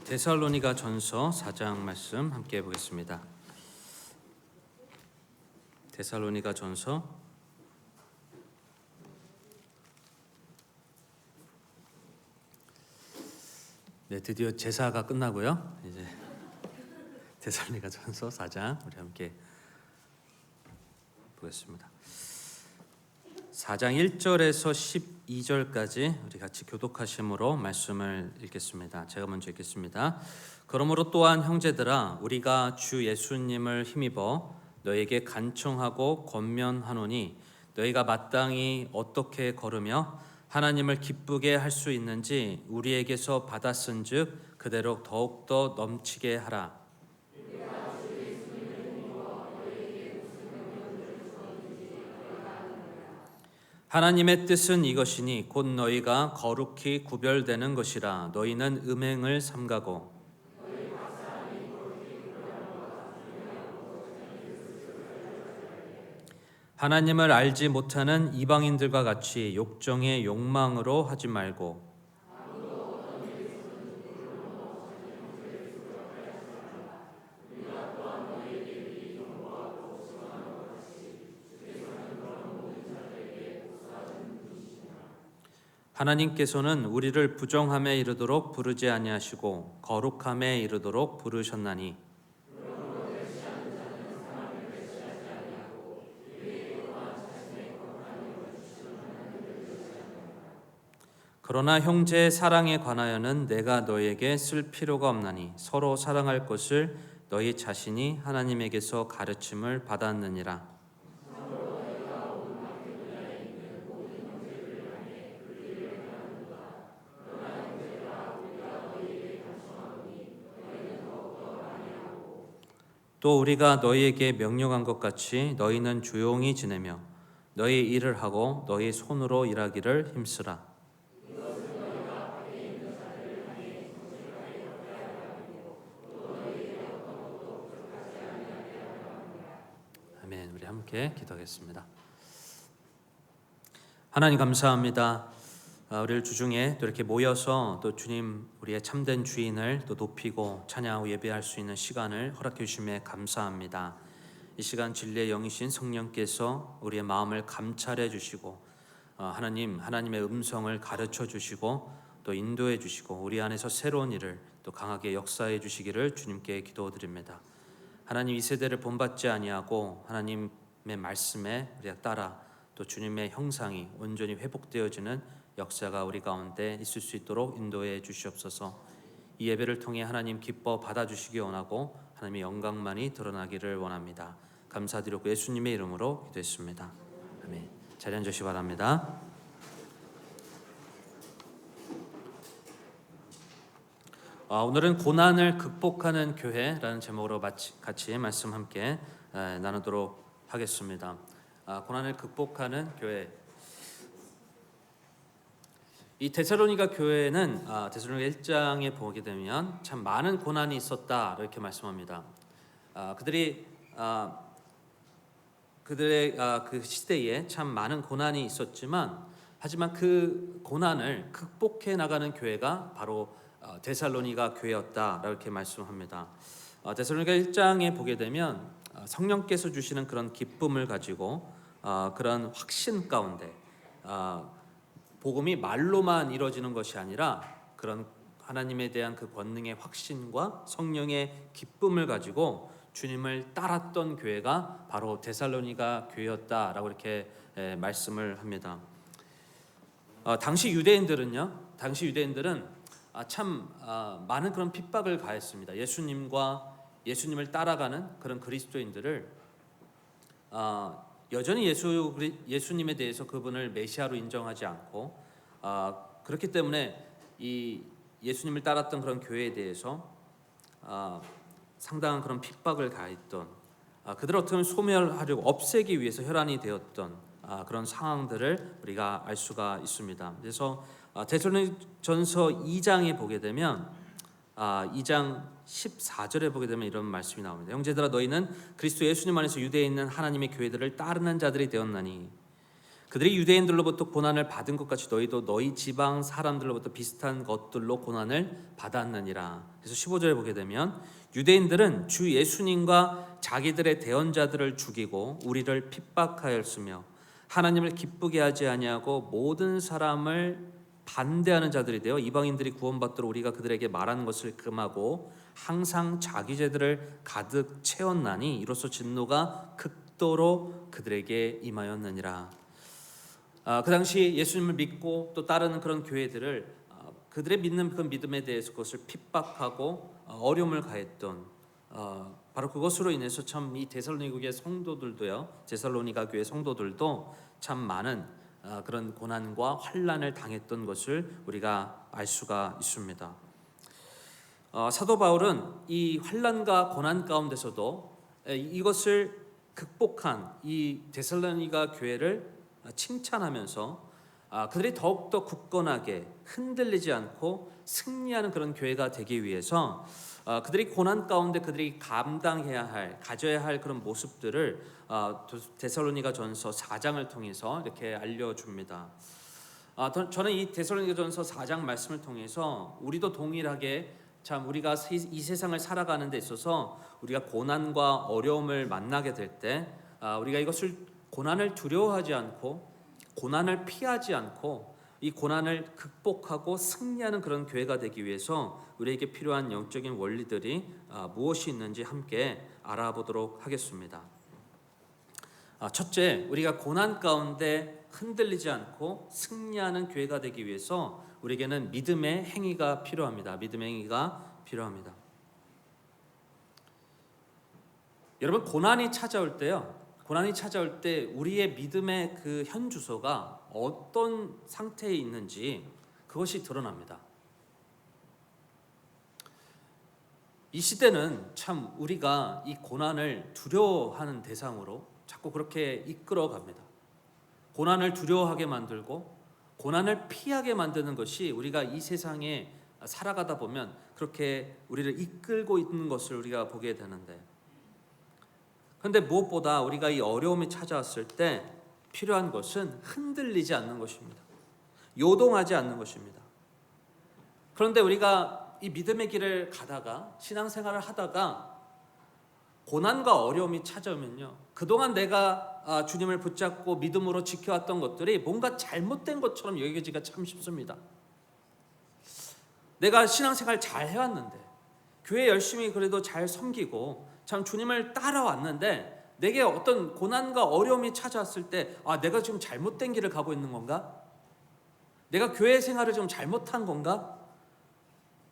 데살로니가 전서 4장 말씀 함께 보겠습니다. 데살로니가 전서 드디어 제사가 끝나고요. 이제 데살로니가 전서 4장 우리 함께 보겠습니다. 4장 1절에서 12절까지 우리 같이 교독하심으로 말씀을 읽겠습니다. 제가 먼저 읽겠습니다. 그러므로 또한 형제들아 우리가 주 예수님을 힘입어 너에게 간청하고 권면하노니 너희가 마땅히 어떻게 걸으며 하나님을 기쁘게 할 수 있는지 우리에게서 받았은즉 그대로 더욱더 넘치게 하라. 하나님의 뜻은 이것이니 곧 너희가 거룩히 구별되는 것이라. 너희는 음행을 삼가고 하나님을 알지 못하는 이방인들과 같이 욕정의 욕망으로 하지 말고 하나님께서는 우리를 부정함에 이르도록 부르지 아니하시고 거룩함에 이르도록 부르셨나니 그러나 형제의 사랑에 관하여는 내가 너희에게 쓸 필요가 없나니 서로 사랑할 것을 너희 자신이 하나님에게서 가르침을 받았느니라. 또 우리가 너희에게 명령한 것 같이 너희는 조용히 지내며 너희 일을 하고 너희 손으로 일하기를 힘쓰라. 아멘. 우리 함께 기도하겠습니다. 하나님 감사합니다. 우리를 주중에 또 이렇게 모여서 또 주님 우리의 참된 주인을 또 높이고 찬양하고 예배할 수 있는 시간을 허락해 주심에 감사합니다. 이 시간 진리의 영이신 성령께서 우리의 마음을 감찰해 주시고 하나님의 음성을 가르쳐 주시고 또 인도해 주시고 우리 안에서 새로운 일을 또 강하게 역사해 주시기를 주님께 기도드립니다. 하나님 이 세대를 본받지 아니하고 하나님의 말씀에 우리가 따라 또 주님의 형상이 온전히 회복되어지는 역사가 우리 가운데 있을 수 있도록 인도해 주시옵소서. 이 예배를 통해 하나님 기뻐 받아주시기 원하고 하나님의 영광만이 드러나기를 원합니다. 감사드리고 예수님의 이름으로 기도했습니다. 아멘. 자리 앉으시기 바랍니다. 오늘은 고난을 극복하는 교회라는 제목으로 같이 말씀 함께 나누도록 하겠습니다. 고난을 극복하는 교회. 이 데살로니가 교회는 데살로니가 1장에 보게 되면 참 많은 고난이 있었다 이렇게 말씀합니다. 그들의 그 시대에 참 많은 고난이 있었지만 하지만 그 고난을 극복해 나가는 교회가 바로 데살로니가 교회였다 이렇게 말씀합니다. 데살로니가 1장에 보게 되면 성령께서 주시는 그런 기쁨을 가지고 그런 확신 가운데 복음이 말로만 이루어지는 것이 아니라 그런 하나님에 대한 그 권능의 확신과 성령의 기쁨을 가지고 주님을 따랐던 교회가 바로 데살로니가 교회였다라고 이렇게 말씀을 합니다. 당시 유대인들은 참 많은 그런 핍박을 가했습니다. 예수님을 따라가는 그런 그리스도인들을 여전히 예수님에 대해서 그분을 메시아로 인정하지 않고 그렇기 때문에 이 예수님을 따랐던 그런 교회에 대해서 상당한 그런 핍박을 가했던 그들을 어떻게 보면 소멸하려고 없애기 위해서 혈안이 되었던 그런 상황들을 우리가 알 수가 있습니다. 그래서 데살로니전서 2장에 보게 되면 2장 14절에 보게 되면 이런 말씀이 나옵니다. 형제들아 너희는 그리스도 예수님 안에서 유대에 있는 하나님의 교회들을 따르는 자들이 되었나니 그들이 유대인들로부터 고난을 받은 것 같이 너희도 너희 지방 사람들로부터 비슷한 것들로 고난을 받았느니라. 그래서 15절에 보게 되면 유대인들은 주 예수님과 자기들의 대언자들을 죽이고 우리를 핍박하였으며 하나님을 기쁘게 하지 아니하고 모든 사람을 반대하는 자들이 되어 이방인들이 구원받도록 우리가 그들에게 말하는 것을 금하고 항상 자기 죄들을 가득 채웠나니 이로써 진노가 극도로 그들에게 임하였느니라. 그 당시 예수님을 믿고 또 따르는 그런 교회들을 그들의 믿는 그 믿음에 대해서 그것을 핍박하고 어려움을 가했던 바로 그것으로 인해서 참 이 데살로니가 교회 성도들도요, 데살로니가 교회 성도들도 참 많은 그런 고난과 환난을 당했던 것을 우리가 알 수가 있습니다. 사도 바울은 이 환난과 고난 가운데서도 이것을 극복한 이 데살로니가 교회를 칭찬하면서 그들이 더욱더 굳건하게 흔들리지 않고 승리하는 그런 교회가 되기 위해서 그들이 고난 가운데 그들이 감당해야 할, 가져야 할 그런 모습들을 데살로니가 전서 4장을 통해서 이렇게 알려줍니다. 저는 이 데살로니가 전서 4장 말씀을 통해서 우리도 동일하게 참 우리가 이 세상을 살아가는 데 있어서 우리가 고난과 어려움을 만나게 될 때 우리가 이것을 고난을 두려워하지 않고 고난을 피하지 않고 이 고난을 극복하고 승리하는 그런 교회가 되기 위해서 우리에게 필요한 영적인 원리들이 무엇이 있는지 함께 알아보도록 하겠습니다. 첫째, 우리가 고난 가운데 흔들리지 않고 승리하는 교회가 되기 위해서 우리에게는 믿음의 행위가 필요합니다. 믿음의 행위가 필요합니다. 여러분, 고난이 찾아올 때 우리의 믿음의 그 현주소가 어떤 상태에 있는지 그것이 드러납니다. 이 시대는 참 우리가 이 고난을 두려워하는 대상으로 자꾸 그렇게 이끌어갑니다. 고난을 두려워하게 만들고 고난을 피하게 만드는 것이 우리가 이 세상에 살아가다 보면 그렇게 우리를 이끌고 있는 것을 우리가 보게 되는데, 그런데 무엇보다 우리가 이 어려움이 찾아왔을 때 필요한 것은 흔들리지 않는 것입니다. 요동하지 않는 것입니다. 그런데 우리가 이 믿음의 길을 가다가 신앙생활을 하다가 고난과 어려움이 찾아오면요, 그동안 내가 주님을 붙잡고 믿음으로 지켜왔던 것들이 뭔가 잘못된 것처럼 여겨지기가 참 쉽습니다. 내가 신앙생활 잘 해왔는데, 교회 열심히 그래도 잘 섬기고 참 주님을 따라왔는데, 내게 어떤 고난과 어려움이 찾아왔을 때 내가 지금 잘못된 길을 가고 있는 건가? 내가 교회 생활을 좀 잘못한 건가?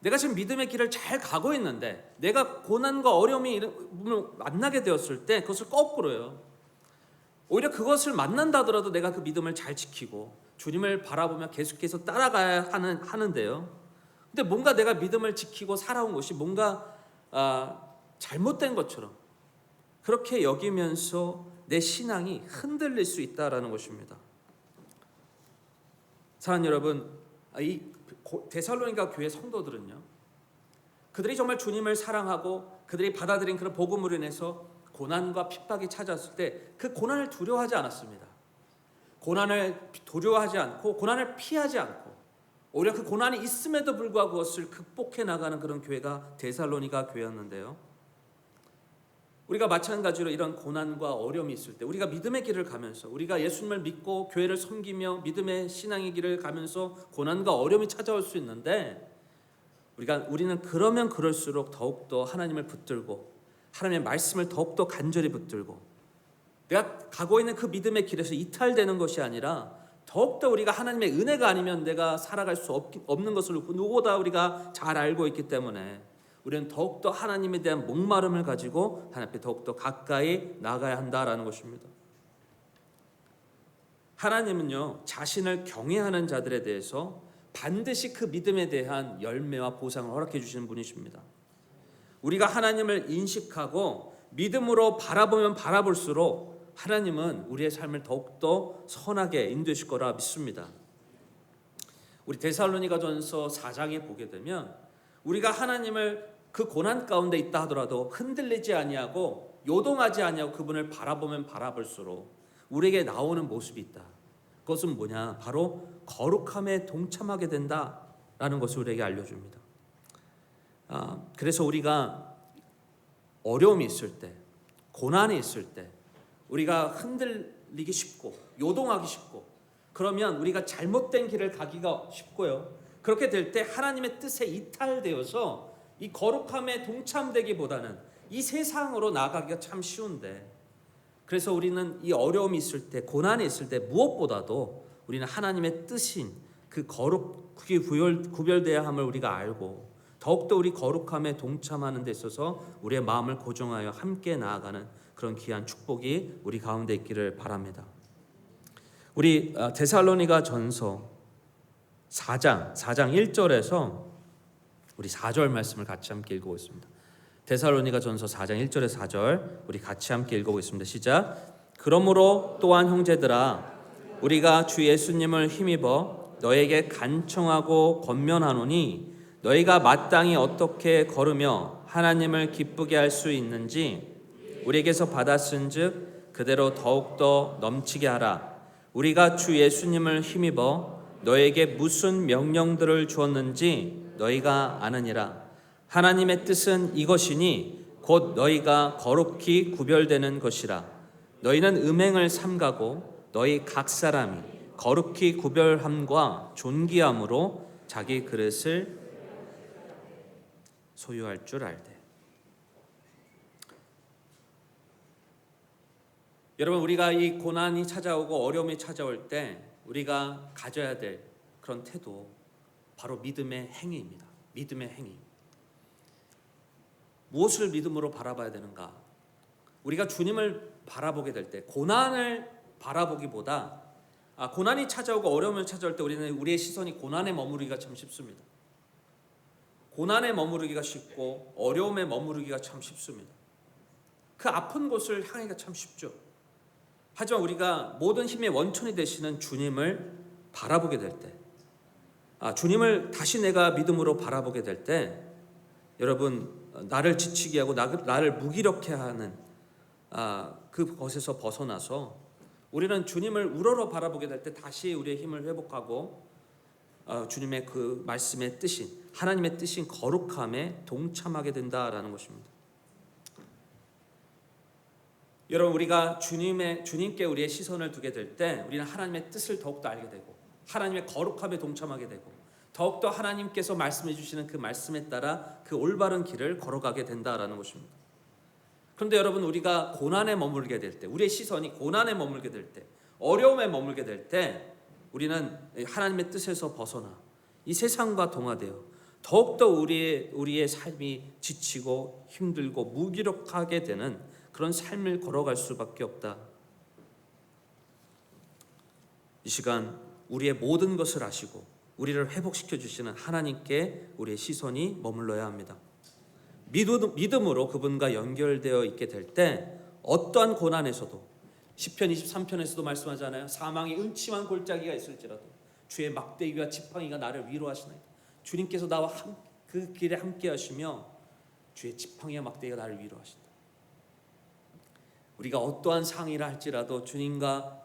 내가 지금 믿음의 길을 잘 가고 있는데 내가 고난과 어려움이 만나게 되었을 때 그것을 거꾸로요, 오히려 그것을 만난다 하더라도 내가 그 믿음을 잘 지키고 주님을 바라보며 계속해서 따라가야 하는데요, 근데 뭔가 내가 믿음을 지키고 살아온 것이 뭔가 잘못된 것처럼 그렇게 여기면서 내 신앙이 흔들릴 수 있다라는 것입니다. 사랑하는 여러분, 이 데살로니가 교회 성도들은요, 그들이 정말 주님을 사랑하고 그들이 받아들인 그런 복음으로 인해서 고난과 핍박이 찾아왔을 때 그 고난을 두려워하지 않았습니다. 고난을 두려워하지 않고 고난을 피하지 않고 오히려 그 고난이 있음에도 불구하고 그것을 극복해 나가는 그런 교회가 데살로니가 교회였는데요, 우리가 마찬가지로 이런 고난과 어려움이 있을 때 우리가 믿음의 길을 가면서 우리가 예수님을 믿고 교회를 섬기며 믿음의 신앙의 길을 가면서 고난과 어려움이 찾아올 수 있는데, 우리는 그러면 그럴수록 더욱더 하나님을 붙들고 하나님의 말씀을 더욱더 간절히 붙들고 내가 가고 있는 그 믿음의 길에서 이탈되는 것이 아니라 더욱더 우리가 하나님의 은혜가 아니면 내가 살아갈 수 없는 것을 누구보다 우리가 잘 알고 있기 때문에 우리는 더욱더 하나님에 대한 목마름을 가지고 하나님 앞에 더욱더 가까이 나가야 한다라는 것입니다. 하나님은요, 자신을 경외하는 자들에 대해서 반드시 그 믿음에 대한 열매와 보상을 허락해 주시는 분이십니다. 우리가 하나님을 인식하고 믿음으로 바라보면 바라볼수록 하나님은 우리의 삶을 더욱더 선하게 인도하실 거라 믿습니다. 우리 데살로니가전서 4장에 보게 되면 우리가 하나님을 그 고난 가운데 있다 하더라도 흔들리지 아니하고 요동하지 아니하고 그분을 바라보면 바라볼수록 우리에게 나오는 모습이 있다. 그것은 뭐냐? 바로 거룩함에 동참하게 된다라는 것을 우리에게 알려줍니다. 그래서 우리가 어려움이 있을 때, 고난이 있을 때, 우리가 흔들리기 쉽고 요동하기 쉽고, 그러면 우리가 잘못된 길을 가기가 쉽고요. 그렇게 될 때 하나님의 뜻에 이탈되어서 이 거룩함에 동참되기보다는 이 세상으로 나아가기가 참 쉬운데, 그래서 우리는 이 어려움이 있을 때, 고난이 있을 때 무엇보다도 우리는 하나님의 뜻인 그 거룩히 구별되어야 함을 우리가 알고, 더욱더 우리 거룩함에 동참하는 데 있어서 우리의 마음을 고정하여 함께 나아가는 그런 귀한 축복이 우리 가운데 있기를 바랍니다. 우리 데살로니가 전서 4장 1절에서 우리 4절 말씀을 같이 함께 읽어보겠습니다. 데살로니가 전서 4장 1절에서 4절 우리 같이 함께 읽어보겠습니다. 시작. 그러므로 또한 형제들아, 우리가 주 예수님을 힘입어 너에게 간청하고 권면하노니, 너희가 마땅히 어떻게 걸으며 하나님을 기쁘게 할 수 있는지 우리에게서 받았은즉 그대로 더욱더 넘치게 하라. 우리가 주 예수님을 힘입어 너에게 무슨 명령들을 주었는지 너희가 아느니라. 하나님의 뜻은 이것이니 곧 너희가 거룩히 구별되는 것이라. 너희는 음행을 삼가고 너희 각 사람이 거룩히 구별함과 존귀함으로 자기 그릇을 소유할 줄 알되. 여러분, 우리가 이 고난이 찾아오고 어려움이 찾아올 때 우리가 가져야 될 그런 태도, 바로 믿음의 행위입니다. 믿음의 행위. 무엇을 믿음으로 바라봐야 되는가? 우리가 주님을 바라보게 될 때, 고난을 바라보기보다 고난이 찾아오고 어려움을 찾아올 때 우리는 우리의 시선이 고난에 머무르기가 참 쉽습니다. 고난에 머무르기가 쉽고 어려움에 머무르기가 참 쉽습니다. 그 아픈 곳을 향하기가 참 쉽죠. 하지만 우리가 모든 힘의 원천이 되시는 주님을 바라보게 될 때, 주님을 다시 내가 믿음으로 바라보게 될 때, 여러분, 나를 지치게 하고 나를 무기력해 하는 그것에서 벗어나서 우리는 주님을 우러러 바라보게 될 때 다시 우리의 힘을 회복하고 주님의 그 말씀의 뜻인, 하나님의 뜻인 거룩함에 동참하게 된다라는 것입니다. 여러분, 우리가 주님께 우리의 시선을 두게 될 때 우리는 하나님의 뜻을 더욱더 알게 되고 하나님의 거룩함에 동참하게 되고 더욱더 하나님께서 말씀해 주시는 그 말씀에 따라 그 올바른 길을 걸어가게 된다라는 것입니다. 그런데 여러분, 우리가 고난에 머물게 될 때, 우리의 시선이 고난에 머물게 될 때, 어려움에 머물게 될 때 우리는 하나님의 뜻에서 벗어나 이 세상과 동화되어 더욱더 우리의 삶이 지치고 힘들고 무기력하게 되는 그런 삶을 걸어갈 수밖에 없다. 이 시간 우리의 모든 것을 아시고 우리를 회복시켜 주시는 하나님께 우리의 시선이 머물러야 합니다. 믿음으로 그분과 연결되어 있게 될 때 어떠한 고난에서도, 시편 23편에서도 말씀하잖아요. 사망의 음침한 골짜기가 있을지라도 주의 막대기와 지팡이가 나를 위로하시나이다. 주님께서 나와 그 길에 함께 하시며 주의 지팡이와 막대기가 나를 위로하신다. 우리가 어떠한 상이라 할지라도 주님과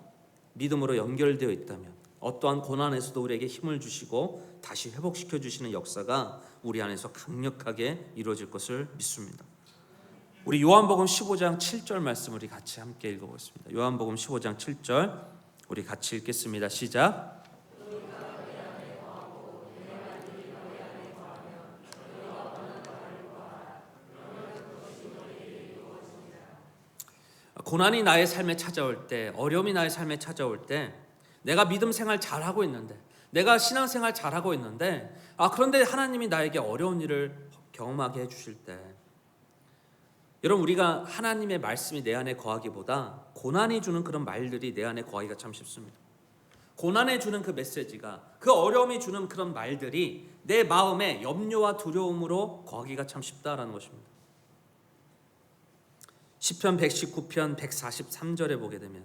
믿음으로 연결되어 있다면 어떠한 고난에서도 우리에게 힘을 주시고 다시 회복시켜 주시는 역사가 우리 안에서 강력하게 이루어질 것을 믿습니다. 우리 요한복음 15장 7절 말씀 우리 같이 함께 읽어보겠습니다. 요한복음 15장 7절 우리 같이 읽겠습니다. 시작. 고난이 나의 삶에 찾아올 때, 어려움이 나의 삶에 찾아올 때, 내가 믿음 생활 잘하고 있는데, 내가 신앙 생활 잘하고 있는데, 그런데 하나님이 나에게 어려운 일을 경험하게 해주실 때, 여러분, 우리가 하나님의 말씀이 내 안에 거하기보다 고난이 주는 그런 말들이 내 안에 거하기가 참 쉽습니다. 고난에 주는 그 메시지가, 그 어려움이 주는 그런 말들이 내 마음에 염려와 두려움으로 거하기가 참 쉽다라는 것입니다. 시편 119편 143절에 보게 되면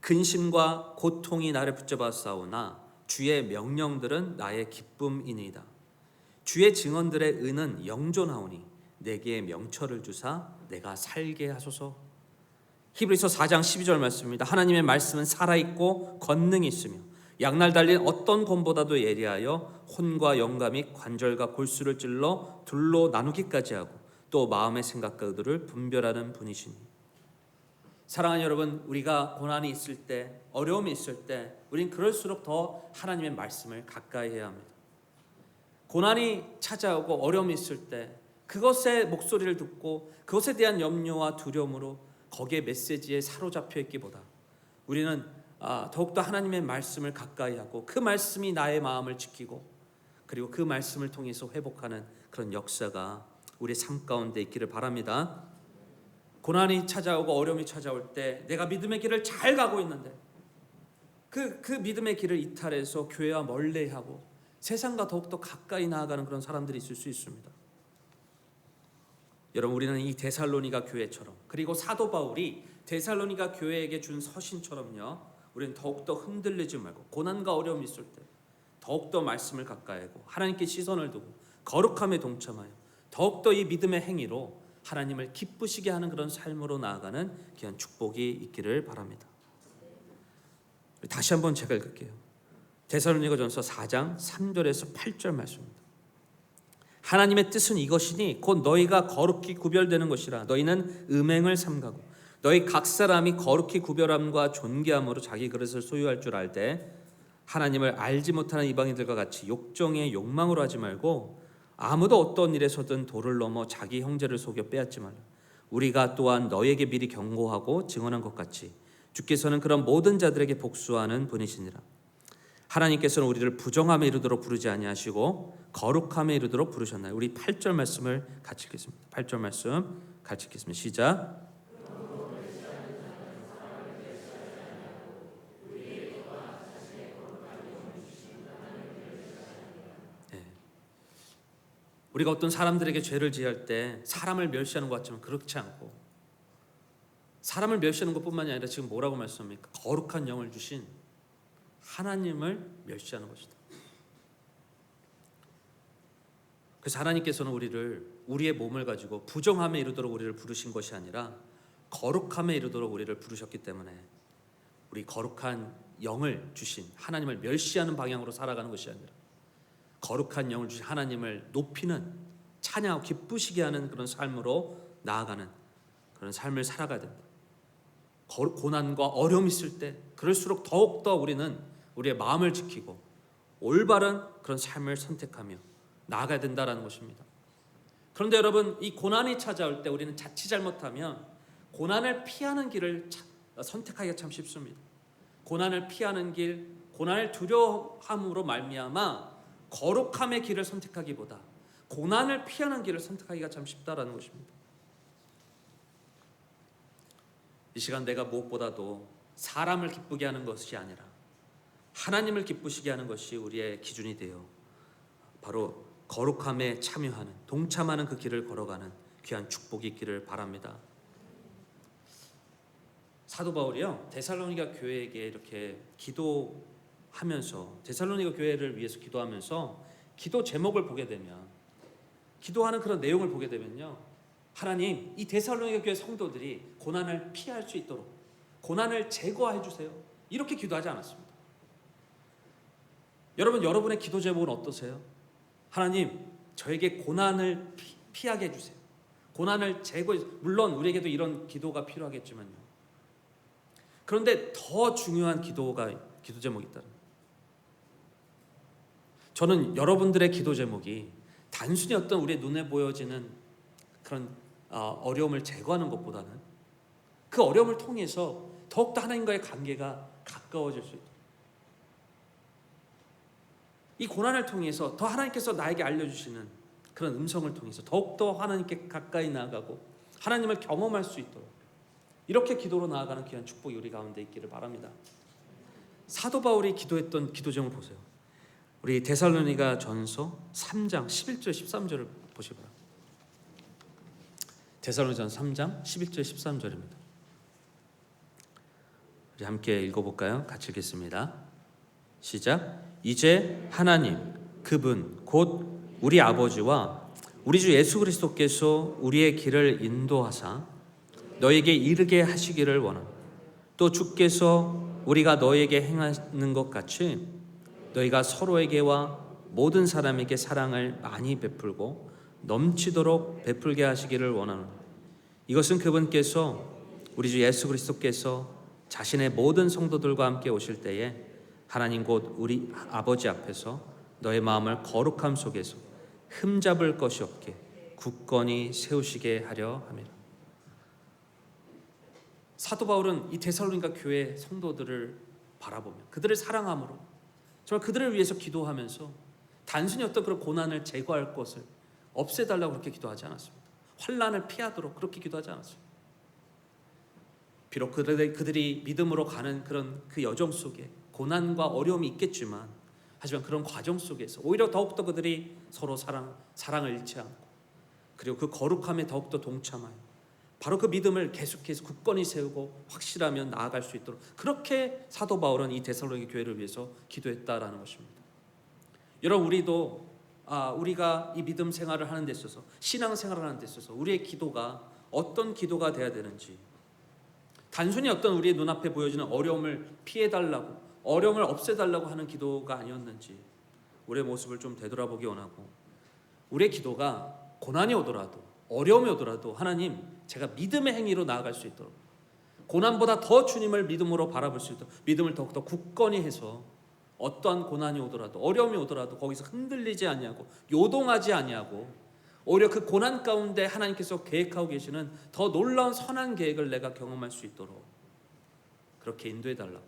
근심과 고통이 나를 붙잡아 싸우나 주의 명령들은 나의 기쁨이니이다. 주의 증언들의 은은 영존하오니 내게 명철을 주사 내가 살게 하소서. 히브리서 4장 12절 말씀입니다. 하나님의 말씀은 살아있고 권능이 있으며 양날 달린 어떤 곰보다도 예리하여 혼과 영과 및 관절과 골수를 찔러 둘로 나누기까지 하고 또 마음의 생각과 의도를 분별하는 분이시니. 사랑하는 여러분, 우리가 고난이 있을 때, 어려움이 있을 때 우린 그럴수록 더 하나님의 말씀을 가까이 해야 합니다. 고난이 찾아오고 어려움이 있을 때 그것의 목소리를 듣고 그것에 대한 염려와 두려움으로 거기에 메시지에 사로잡혀 있기보다 우리는 더욱더 하나님의 말씀을 가까이 하고 그 말씀이 나의 마음을 지키고 그리고 그 말씀을 통해서 회복하는 그런 역사가 우리의 삶 가운데 있기를 바랍니다. 고난이 찾아오고 어려움이 찾아올 때 내가 믿음의 길을 잘 가고 있는데 그 믿음의 길을 이탈해서 교회와 멀리하고 세상과 더욱더 가까이 나아가는 그런 사람들이 있을 수 있습니다. 여러분, 우리는 이 데살로니가 교회처럼, 그리고 사도 바울이 데살로니가 교회에게 준 서신처럼요, 우리는 더욱더 흔들리지 말고 고난과 어려움이 있을 때 더욱더 말씀을 가까이 하고 하나님께 시선을 두고 거룩함에 동참하여 더욱더 이 믿음의 행위로 하나님을 기쁘시게 하는 그런 삶으로 나아가는 귀한 축복이 있기를 바랍니다. 다시 한번 제가 읽을게요. 데살로니가전서 4장 3절에서 8절 말씀입니다. 하나님의 뜻은 이것이니 곧 너희가 거룩히 구별되는 것이라. 너희는 음행을 삼가고 너희 각 사람이 거룩히 구별함과 존귀함으로 자기 그릇을 소유할 줄 알되 하나님을 알지 못하는 이방인들과 같이 욕정의 욕망으로 하지 말고 아무도 어떤 일에서든 도를 넘어 자기 형제를 속여 빼앗지 말라. 우리가 또한 너희에게 미리 경고하고 증언한 것 같이 주께서는 그런 모든 자들에게 복수하는 분이시니라. 하나님께서는 우리를 부정함에 이르도록 부르지 아니하시고 거룩함에 이르도록 부르셨나요? 우리 8절 말씀을 같이 읽겠습니다. 8절 말씀 같이 읽겠습니다. 시작. 우리가 어떤 사람들에게 죄를 지을 때 사람을 멸시하는 것 같지만 그렇지 않고, 사람을 멸시하는 것뿐만이 아니라 지금 뭐라고 말씀합니까? 거룩한 영을 주신 하나님을 멸시하는 것이다. 그래서 하나님께서는 우리의 몸을 가지고 부정함에 이르도록 우리를 부르신 것이 아니라 거룩함에 이르도록 우리를 부르셨기 때문에 우리 거룩한 영을 주신 하나님을 멸시하는 방향으로 살아가는 것이 아니라 거룩한 영을 주신 하나님을 높이는, 찬양하고 기쁘시게 하는 그런 삶으로 나아가는 그런 삶을 살아가야 됩니다. 고난과 어려움이 있을 때 그럴수록 더욱더 우리는 우리의 마음을 지키고 올바른 그런 삶을 선택하며 나아가야 된다는 것입니다. 그런데 여러분, 이 고난이 찾아올 때 우리는 자칫 잘못하면 고난을 피하는 길을 선택하기가 참 쉽습니다. 고난을 피하는 길, 고난을 두려워함으로 말미암아 거룩함의 길을 선택하기보다 고난을 피하는 길을 선택하기가 참 쉽다라는 것입니다. 이 시간 내가 무엇보다도 사람을 기쁘게 하는 것이 아니라 하나님을 기쁘시게 하는 것이 우리의 기준이 되어 바로 거룩함에 참여하는, 동참하는 그 길을 걸어가는 귀한 축복이 있기를 바랍니다. 사도 바울이요, 데살로니가 교회에게 이렇게 기도하면서, 데살로니가 교회를 위해서 기도하면서 기도 제목을 보게 되면, 기도하는 그런 내용을 보게 되면요, 하나님, 이 데살로니가 교회 성도들이 고난을 피할 수 있도록 고난을 제거해 주세요, 이렇게 기도하지 않았습니다. 여러분의 기도 제목은 어떠세요? 하나님, 저에게 고난을 피하게 해주세요. 고난을 제거해, 물론 우리에게도 이런 기도가 필요하겠지만요, 그런데 더 중요한 기도 제목이 있다는 거예요. 저는 여러분들의 기도 제목이 단순히 어떤 우리의 눈에 보여지는 그런 어려움을 제거하는 것보다는 그 어려움을 통해서 더욱더 하나님과의 관계가 가까워질 수 있도록, 이 고난을 통해서 더 하나님께서 나에게 알려주시는 그런 음성을 통해서 더욱더 하나님께 가까이 나아가고 하나님을 경험할 수 있도록 이렇게 기도로 나아가는 귀한 축복이 우리 가운데 있기를 바랍니다. 사도 바울이 기도했던 기도 제목을 보세요. 우리 데살로니가 전서 3장 11절 13절을 보시기 바랍니다. 데살로니가 전서 3장 11절 13절입니다. 우리 함께 읽어볼까요? 같이 읽겠습니다. 시작. 이제 하나님, 그분 곧 우리 아버지와 우리 주 예수 그리스도께서 우리의 길을 인도하사 너에게 이르게 하시기를 원하노라. 또 주께서 우리가 너에게 행하는 것 같이 너희가 서로에게와 모든 사람에게 사랑을 많이 베풀고 넘치도록 베풀게 하시기를 원하노라. 이것은 그분께서 우리 주 예수 그리스도께서 자신의 모든 성도들과 함께 오실 때에 하나님 곧 우리 아버지 앞에서 너의 마음을 거룩함 속에서 흠잡을 것이 없게 굳건히 세우시게 하려 함이라. 사도 바울은 이 데살로니가 교회 성도들을 바라보며 그들을 사랑함으로 정말 그들을 위해서 기도하면서 단순히 어떤 그런 고난을 제거할 것을 없애달라고 그렇게 기도하지 않았습니다. 환난을 피하도록 그렇게 기도하지 않았습니다. 비록 그들이 믿음으로 가는 그런 그 여정 속에 고난과 어려움이 있겠지만, 하지만 그런 과정 속에서 오히려 더욱더 그들이 서로 사랑을 잃지 않고, 그리고 그 거룩함에 더욱더 동참하여 바로 그 믿음을 계속해서 굳건히 세우고 확실하면 나아갈 수 있도록, 그렇게 사도 바울은 이 데살로니가 교회를 위해서 기도했다라는 것입니다. 여러분, 우리가 이 믿음 생활을 하는 데 있어서, 신앙 생활을 하는 데 있어서 우리의 기도가 어떤 기도가 돼야 되는지, 단순히 어떤 우리의 눈앞에 보여지는 어려움을 피해달라고, 어려움을 없애달라고 하는 기도가 아니었는지 우리의 모습을 좀 되돌아보기 원하고, 우리의 기도가 고난이 오더라도 어려움이 오더라도 하나님, 제가 믿음의 행위로 나아갈 수 있도록, 고난보다 더 주님을 믿음으로 바라볼 수 있도록 믿음을 더욱더 굳건히 해서 어떠한 고난이 오더라도 어려움이 오더라도 거기서 흔들리지 아니하고 요동하지 아니하고, 오히려 그 고난 가운데 하나님께서 계획하고 계시는 더 놀라운 선한 계획을 내가 경험할 수 있도록 그렇게 인도해 달라고,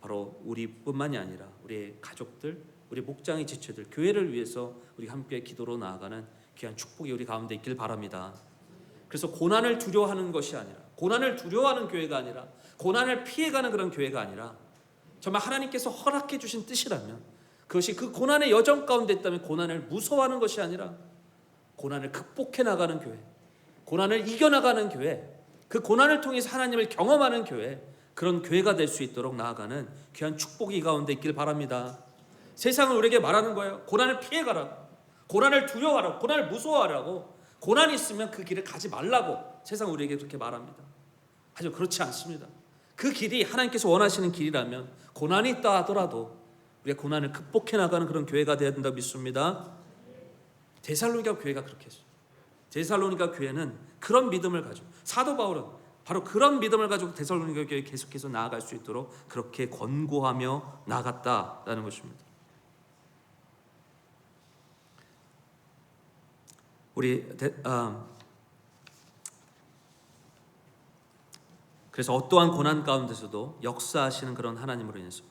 바로 우리뿐만이 아니라 우리의 가족들, 우리 목장의 지체들, 교회를 위해서 우리 함께 기도로 나아가는 귀한 축복이 우리 가운데 있길 바랍니다. 그래서 고난을 두려워하는 것이 아니라, 고난을 두려워하는 교회가 아니라, 고난을 피해가는 그런 교회가 아니라, 정말 하나님께서 허락해 주신 뜻이라면, 그것이 그 고난의 여정 가운데 있다면 고난을 무서워하는 것이 아니라 고난을 극복해 나가는 교회, 고난을 이겨나가는 교회, 그 고난을 통해서 하나님을 경험하는 교회, 그런 교회가 될 수 있도록 나아가는 귀한 축복이 이 가운데 있길 바랍니다. 세상은 우리에게 말하는 거예요. 고난을 피해가라고, 고난을 두려워하라고, 고난을 무서워하라고, 고난이 있으면 그 길을 가지 말라고 세상은 우리에게 그렇게 말합니다. 하지만 그렇지 않습니다. 그 길이 하나님께서 원하시는 길이라면 고난이 있다 하더라도 우리가 고난을 극복해 나가는 그런 교회가 되어야 된다고 믿습니다. 데살로니가 교회가 그렇게 했어요. 데살로니가 교회는 그런 믿음을 가지고, 사도 바울은 바로 그런 믿음을 가지고 데살로니가 교회에 계속해서 나아갈 수 있도록 그렇게 권고하며 나아갔다라는 것입니다. 그래서 어떠한 고난 가운데서도 역사하시는 그런 하나님으로 인해서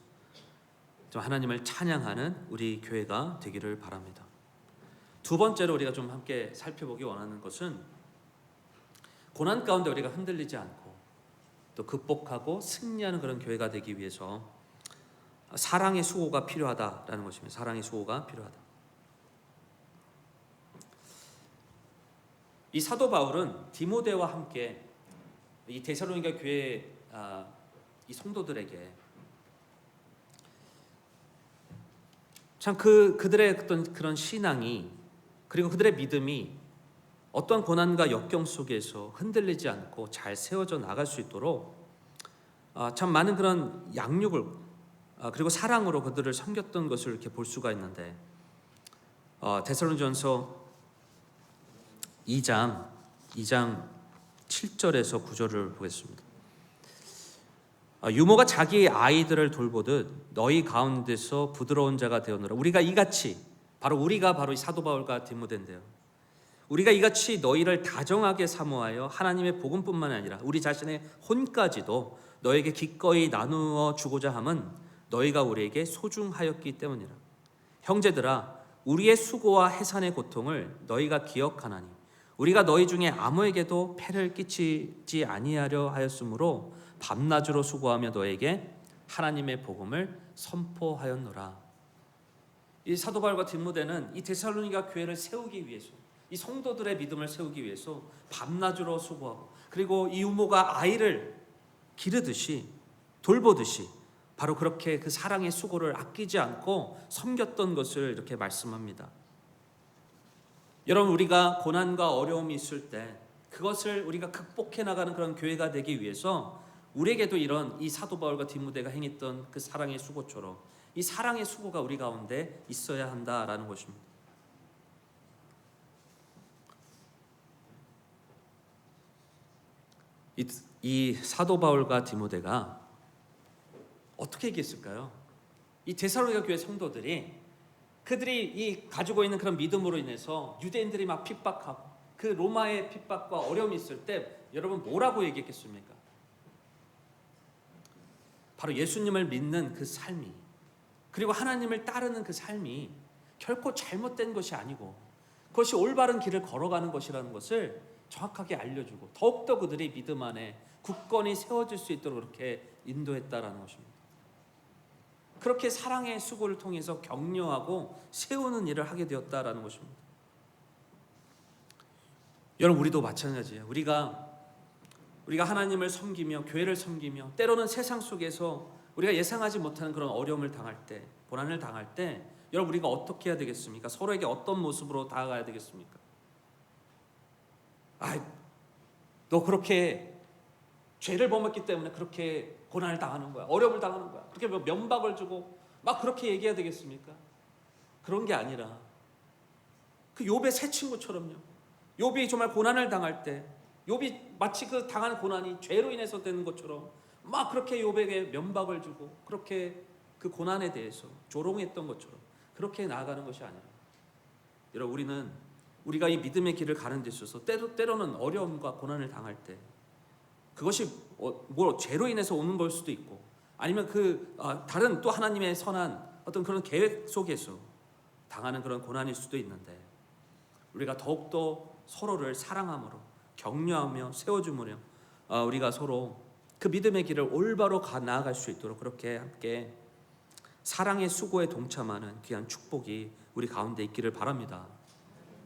좀 하나님을 찬양하는 우리 교회가 되기를 바랍니다. 두 번째로 우리가 좀 함께 살펴보기 원하는 것은, 고난 가운데 우리가 흔들리지 않고 또 극복하고 승리하는 그런 교회가 되기 위해서 사랑의 수고가 필요하다라는 것입니다. 사랑의 수고가 필요하다. 이 사도 바울은 디모데와 함께 이 데살로니가 교회 이 성도들에게 참 그들의 어떤 그런 신앙이, 그리고 그들의 믿음이 어떠한 고난과 역경 속에서 흔들리지 않고 잘 세워져 나갈 수 있도록 참 많은 그런 양육을 그리고 사랑으로 그들을 섬겼던 것을 이렇게 볼 수가 있는데, 데살로니전서 2장 7절에서 9절을 보겠습니다. 유모가 자기 아이들을 돌보듯 너희 가운데서 부드러운 자가 되었노라. 우리가 이같이, 우리가 바로 이 사도 바울과 디모데인데요, 우리가 이같이 너희를 다정하게 사모하여 하나님의 복음뿐만 아니라 우리 자신의 혼까지도 너에게 기꺼이 나누어 주고자 함은 너희가 우리에게 소중하였기 때문이라. 형제들아, 우리의 수고와 해산의 고통을 너희가 기억하나니 우리가 너희 중에 아무에게도 폐를 끼치지 아니하려 하였으므로 밤낮으로 수고하며 너에게 하나님의 복음을 선포하였노라. 이 사도 바울과 디모데는 이 데살로니가 교회를 세우기 위해서, 이 성도들의 믿음을 세우기 위해서 밤낮으로 수고하고, 그리고 이 유모가 아이를 기르듯이 돌보듯이 바로 그렇게 그 사랑의 수고를 아끼지 않고 섬겼던 것을 이렇게 말씀합니다. 여러분, 우리가 고난과 어려움이 있을 때 그것을 우리가 극복해 나가는 그런 교회가 되기 위해서 우리에게도 이런 이 사도 바울과 디모데가 행했던 그 사랑의 수고처럼 이 사랑의 수고가 우리 가운데 있어야 한다라는 것입니다. 이 사도 바울과 디모데가 어떻게 얘기했을까요? 이 데살로니가 교회 성도들이 그들이 이 가지고 있는 그런 믿음으로 인해서 유대인들이 막 핍박하고 그 로마의 핍박과 어려움이 있을 때 여러분 뭐라고 얘기했겠습니까? 바로 예수님을 믿는 그 삶이, 그리고 하나님을 따르는 그 삶이 결코 잘못된 것이 아니고 그것이 올바른 길을 걸어가는 것이라는 것을 정확하게 알려주고 더욱더 그들이 믿음 안에 굳건히 세워질 수 있도록 그렇게 인도했다라는 것입니다. 그렇게 사랑의 수고를 통해서 격려하고 세우는 일을 하게 되었다라는 것입니다. 여러분, 우리도 마찬가지예요. 우리가 하나님을 섬기며 교회를 섬기며 때로는 세상 속에서 우리가 예상하지 못하는 그런 어려움을 당할 때, 고난을 당할 때 여러분, 우리가 어떻게 해야 되겠습니까? 서로에게 어떤 모습으로 다가가야 되겠습니까? 너 그렇게 죄를 범했기 때문에 그렇게 고난을 당하는 거야, 어려움을 당하는 거야, 그렇게 면박을 주고 막 그렇게 얘기해야 되겠습니까? 그런 게 아니라 그 욥의 세 친구처럼요, 욥이 정말 고난을 당할 때 욥이 마치 그 당한 고난이 죄로 인해서 되는 것처럼 막 그렇게 욥에게 면박을 주고 그렇게 그 고난에 대해서 조롱했던 것처럼 그렇게 나아가는 것이 아니라, 여러분, 우리가 이 믿음의 길을 가는 데 있어서 때로는 어려움과 고난을 당할 때 그것이 뭐 죄로 인해서 오는 걸 수도 있고 아니면 다른 또 하나님의 선한 어떤 그런 계획 속에서 당하는 그런 고난일 수도 있는데, 우리가 더욱더 서로를 사랑함으로 격려하며 세워주므로 우리가 서로 그 믿음의 길을 올바로 나아갈 수 있도록 그렇게 함께 사랑의 수고에 동참하는 귀한 축복이 우리 가운데 있기를 바랍니다.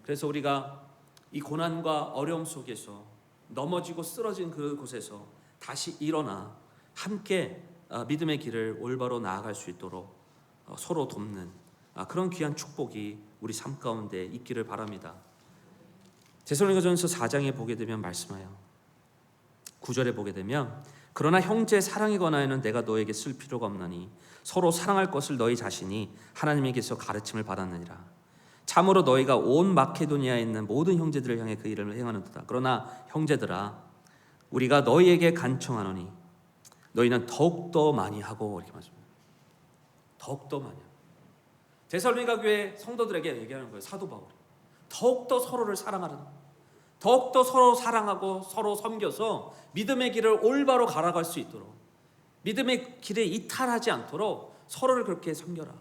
그래서 우리가 이 고난과 어려움 속에서 넘어지고 쓰러진 그곳에서 다시 일어나 함께 믿음의 길을 올바로 나아갈 수 있도록 서로 돕는 그런 귀한 축복이 우리 삶 가운데 있기를 바랍니다. 데살로니가전서 4장에 보게 되면 말씀하여 9절에 보게 되면, 그러나 형제 사랑에 관하여는 내가 너에게 쓸 필요가 없나니 서로 사랑할 것을 너희 자신이 하나님에게서 가르침을 받았느니라. 참으로 너희가 온 마케도니아에 있는 모든 형제들을 향해 그 일을 행하는도다. 그러나 형제들아, 우리가 너희에게 간청하노니 너희는 더욱더 많이 하고, 이렇게 말씀합니다. 더욱더 많이 하고. 데살로니가 교회 성도들에게 얘기하는 거예요, 사도 바울이. 더욱더 서로를 사랑하는, 더욱더 서로 사랑하고 서로 섬겨서 믿음의 길을 올바로 갈아갈 수 있도록, 믿음의 길에 이탈하지 않도록 서로를 그렇게 섬겨라.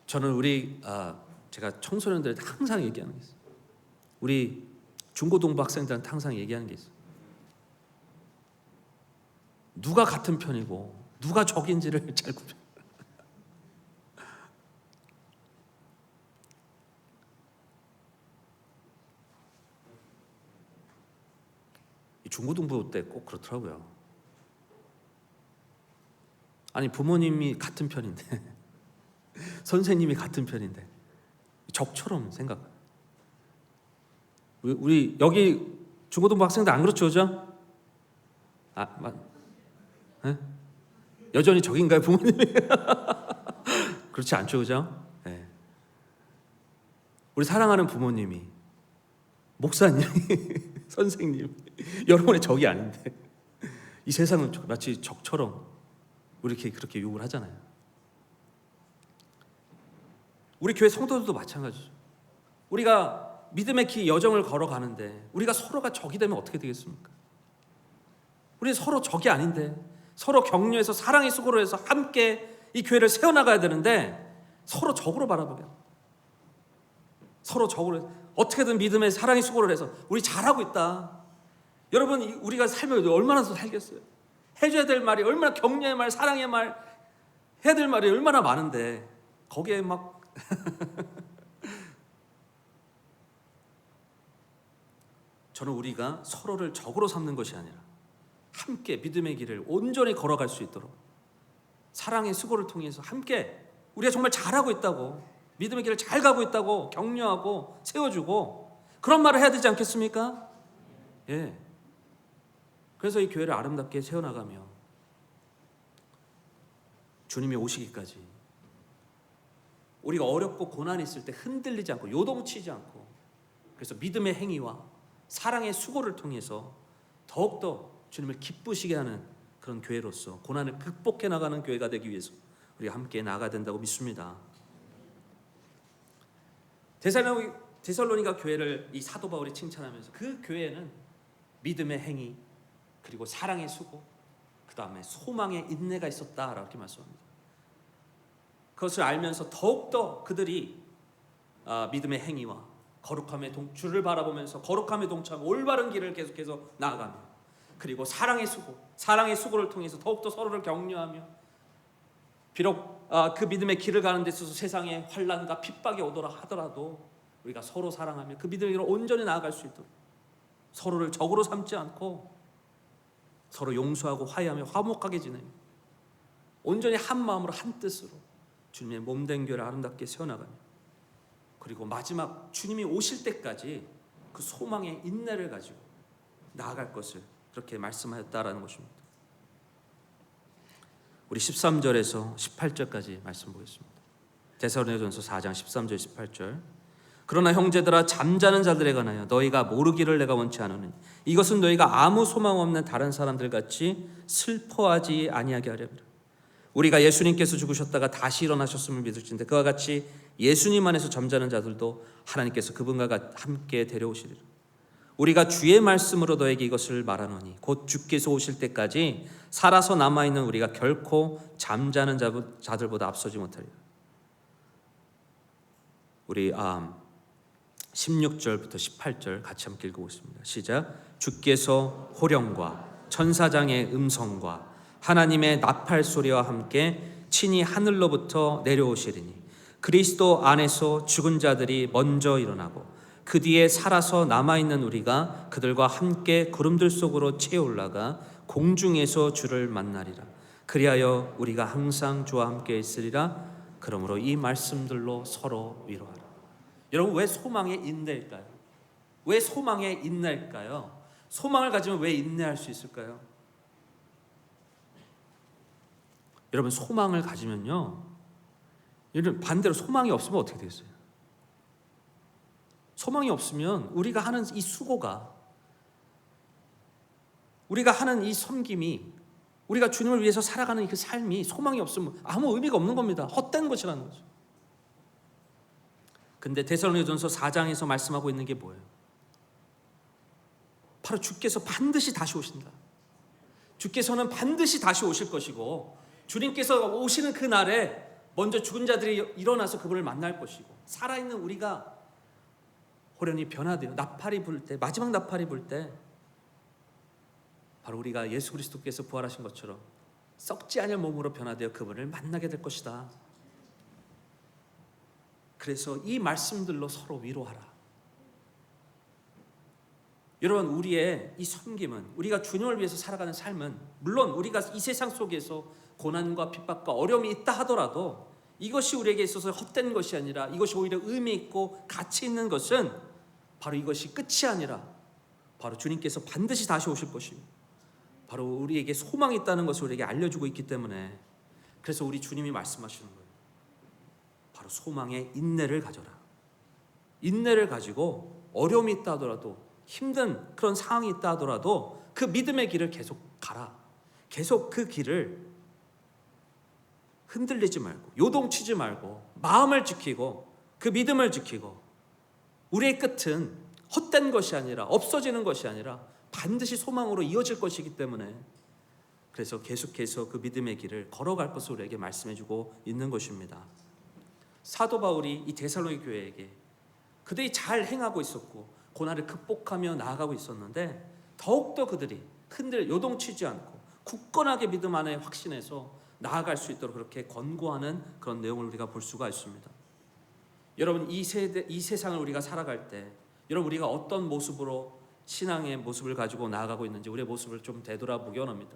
저는 제가 청소년들한테 항상 얘기하는 게 있어요. 우리 중고등부 학생들한테 항상 얘기하는 게 있어요. 누가 같은 편이고 누가 적인지를 잘 구별. 중고등부 때 꼭 그렇더라고요. 아니, 부모님이 같은 편인데 선생님이 같은 편인데 적처럼 생각. 우리 여기 중고등부 학생들 안 그렇죠, 그죠? 네? 여전히 적인가요, 부모님이? 그렇지 않죠, 그죠? 네. 우리 사랑하는 부모님이, 목사님이, 선생님, 여러분의 적이 아닌데 이 세상은 마치 적처럼 우리 그렇게 욕을 하잖아요. 우리 교회 성도들도 마찬가지죠. 우리가 믿음의 길 여정을 걸어가는데 우리가 서로가 적이 되면 어떻게 되겠습니까? 우리 서로 적이 아닌데 서로 격려해서 사랑의 수고로 해서 함께 이 교회를 세워나가야 되는데 서로 적으로 바라보게요. 서로 적으로 어떻게든 믿음의 사랑의 수고를 해서 우리 잘하고 있다. 여러분, 우리가 살면 얼마나 더 살겠어요? 해줘야 될 말이 얼마나, 격려의 말, 사랑의 말, 해야 될 말이 얼마나 많은데 거기에 막 저는 우리가 서로를 적으로 삼는 것이 아니라 함께 믿음의 길을 온전히 걸어갈 수 있도록 사랑의 수고를 통해서 함께 우리가 정말 잘하고 있다고, 믿음의 길을 잘 가고 있다고 격려하고 세워주고 그런 말을 해야 되지 않겠습니까? 예. 그래서 이 교회를 아름답게 세워나가며 주님이 오시기까지 우리가 어렵고 고난이 있을 때 흔들리지 않고 요동치지 않고, 그래서 믿음의 행위와 사랑의 수고를 통해서 더욱더 주님을 기쁘시게 하는 그런 교회로서 고난을 극복해 나가는 교회가 되기 위해서 우리가 함께 나아가야 된다고 믿습니다. 데살로니가 교회를 이 사도 바울이 칭찬하면서 그 교회는 믿음의 행위 그리고 사랑의 수고 그 다음에 소망의 인내가 있었다라고 이렇게 말씀합니다. 그것을 알면서 더욱더 그들이 믿음의 행위와 거룩함의 주를 바라보면서 거룩함에 동참하고 올바른 길을 계속해서 나아가며, 그리고 사랑의 수고를 통해서 더욱더 서로를 격려하며, 비록 그 믿음의 길을 가는 데 있어서 세상에 환난과 핍박이 오더라 하더라도 우리가 서로 사랑하며 그 믿음의 길을 온전히 나아갈 수 있도록 서로를 적으로 삼지 않고 서로 용서하고 화해하며 화목하게 지내며 온전히 한 마음으로 한 뜻으로 주님의 몸된 교회를 아름답게 세워나가며, 그리고 마지막 주님이 오실 때까지 그 소망의 인내를 가지고 나아갈 것을 그렇게 말씀하였다라는 것입니다. 우리 13절에서 18절까지 말씀 보겠습니다. 데살로니가전서 4장 13절 18절. 그러나 형제들아, 잠자는 자들에 관하여 너희가 모르기를 내가 원치 않으니 이것은 너희가 아무 소망 없는 다른 사람들 같이 슬퍼하지 아니하게 하려니라. 우리가 예수님께서 죽으셨다가 다시 일어나셨음을 믿을진데 그와 같이 예수님 안에서 잠자는 자들도 하나님께서 그분과 함께 데려오시리라. 우리가 주의 말씀으로 너에게 이것을 말하노니 곧 주께서 오실 때까지 살아서 남아있는 우리가 결코 잠자는 자들보다 앞서지 못하리라. 우리 16절부터 18절 같이 함께 읽어보겠습니다. 시작. 주께서 호령과 천사장의 음성과 하나님의 나팔 소리와 함께 친히 하늘로부터 내려오시리니 그리스도 안에서 죽은 자들이 먼저 일어나고 그 뒤에 살아서 남아있는 우리가 그들과 함께 구름들 속으로 채어 올라가 공중에서 주를 만나리라. 그리하여 우리가 항상 주와 함께 있으리라. 그러므로 이 말씀들로 서로 위로하라. 여러분, 왜 소망에 인내일까요? 왜 소망에 인내일까요? 소망을 가지면 왜 인내할 수 있을까요? 여러분, 소망을 가지면요, 반대로 소망이 없으면 어떻게 되겠어요? 소망이 없으면 우리가 하는 이 수고가, 우리가 하는 이 섬김이, 우리가 주님을 위해서 살아가는 그 삶이 소망이 없으면 아무 의미가 없는 겁니다. 헛된 것이라는 거죠. 근데 데살로니가전서 4장에서 말씀하고 있는 게 뭐예요? 바로 주께서 반드시 다시 오신다. 주께서는 반드시 다시 오실 것이고, 주님께서 오시는 그 날에 먼저 죽은 자들이 일어나서 그분을 만날 것이고, 살아있는 우리가 호련히 변화되어 나팔이 불 때, 마지막 나팔이 불 때 바로 우리가 예수 그리스도께서 부활하신 것처럼 썩지 않을 몸으로 변화되어 그분을 만나게 될 것이다. 그래서 이 말씀들로 서로 위로하라. 여러분, 우리의 이 섬김은, 우리가 주님을 위해서 살아가는 삶은, 물론 우리가 이 세상 속에서 고난과 핍박과 어려움이 있다 하더라도 이것이 우리에게 있어서 헛된 것이 아니라, 이것이 오히려 의미 있고 가치 있는 것은 바로 이것이 끝이 아니라 바로 주님께서 반드시 다시 오실 것이고, 바로 우리에게 소망이 있다는 것을 우리에게 알려주고 있기 때문에, 그래서 우리 주님이 말씀하시는 거예요. 바로 소망의 인내를 가져라. 인내를 가지고 어려움이 있다 하더라도, 힘든 그런 상황이 있다 하더라도 그 믿음의 길을 계속 가라. 계속 그 길을 흔들리지 말고, 요동치지 말고, 마음을 지키고 그 믿음을 지키고, 우리의 끝은 헛된 것이 아니라, 없어지는 것이 아니라 반드시 소망으로 이어질 것이기 때문에, 그래서 계속해서 그 믿음의 길을 걸어갈 것을 우리에게 말씀해주고 있는 것입니다. 사도 바울이 이 데살로니가 교회에게 그들이 잘 행하고 있었고 고난을 극복하며 나아가고 있었는데, 더욱더 그들이 요동치지 않고 굳건하게 믿음 안에 확신해서 나아갈 수 있도록 그렇게 권고하는 그런 내용을 우리가 볼 수가 있습니다. 여러분, 이 세상을 우리가 살아갈 때, 여러분, 우리가 어떤 모습으로 신앙의 모습을 가지고 나아가고 있는지 우리의 모습을 좀 되돌아보기 원합니다.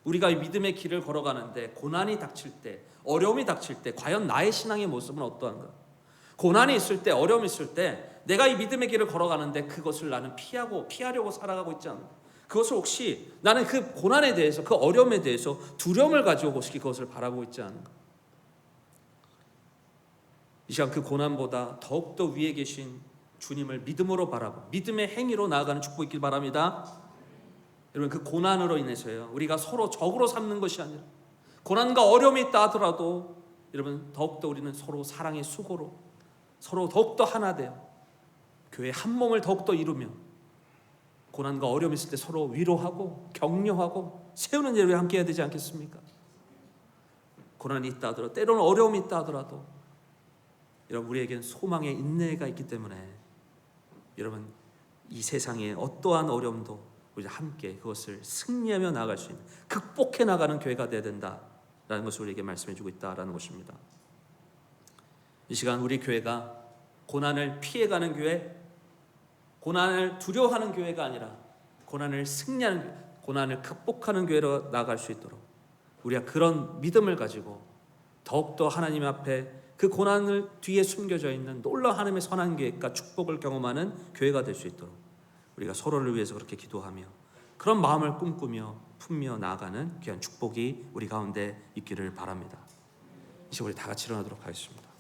우리가 믿음의 길을 걸어가는데 고난이 닥칠 때, 어려움이 닥칠 때 과연 나의 신앙의 모습은 어떠한가? 고난이 있을 때, 어려움이 있을 때 내가 이 믿음의 길을 걸어가는데 그것을 나는 피하려고 살아가고 있지 않나. 그것을 혹시 나는 그 고난에 대해서, 그 어려움에 대해서 두려움을 가지고 혹시 그것을 바라고 있지 않은가. 이 시간 그 고난보다 더욱더 위에 계신 주님을 믿음으로 바라보, 믿음의 행위로 나아가는 축복이 있길 바랍니다. 여러분, 그 고난으로 인해서요, 우리가 서로 적으로 삼는 것이 아니라, 고난과 어려움이 있다 하더라도 여러분 더욱더 우리는 서로 사랑의 수고로 서로 더욱더 하나 되어 교회 한 몸을 더욱더 이루며 고난과 어려움이 있을 때 서로 위로하고 격려하고 세우는 일을 함께 해야 되지 않겠습니까? 고난이 있다 하더라도, 때로는 어려움이 있다 하더라도 여러분, 우리에겐 소망의 인내가 있기 때문에 여러분, 이 세상의 어떠한 어려움도 우리 함께 그것을 승리하며 나아갈 수 있는, 극복해 나가는 교회가 되어야 된다라는 것을 우리에게 말씀해주고 있다라는 것입니다. 이 시간 우리 교회가 고난을 피해가는 교회, 고난을 두려워하는 교회가 아니라 고난을 승리하는 교회, 고난을 극복하는 교회로 나아갈 수 있도록 우리가 그런 믿음을 가지고 더욱더 하나님 앞에 그 고난을 뒤에 숨겨져 있는 놀라운 하나님의 선한 계획과 축복을 경험하는 교회가 될 수 있도록 우리가 서로를 위해서 그렇게 기도하며 그런 마음을 꿈꾸며 품며 나아가는 귀한 축복이 우리 가운데 있기를 바랍니다. 이제 우리 다 같이 일어나도록 하겠습니다.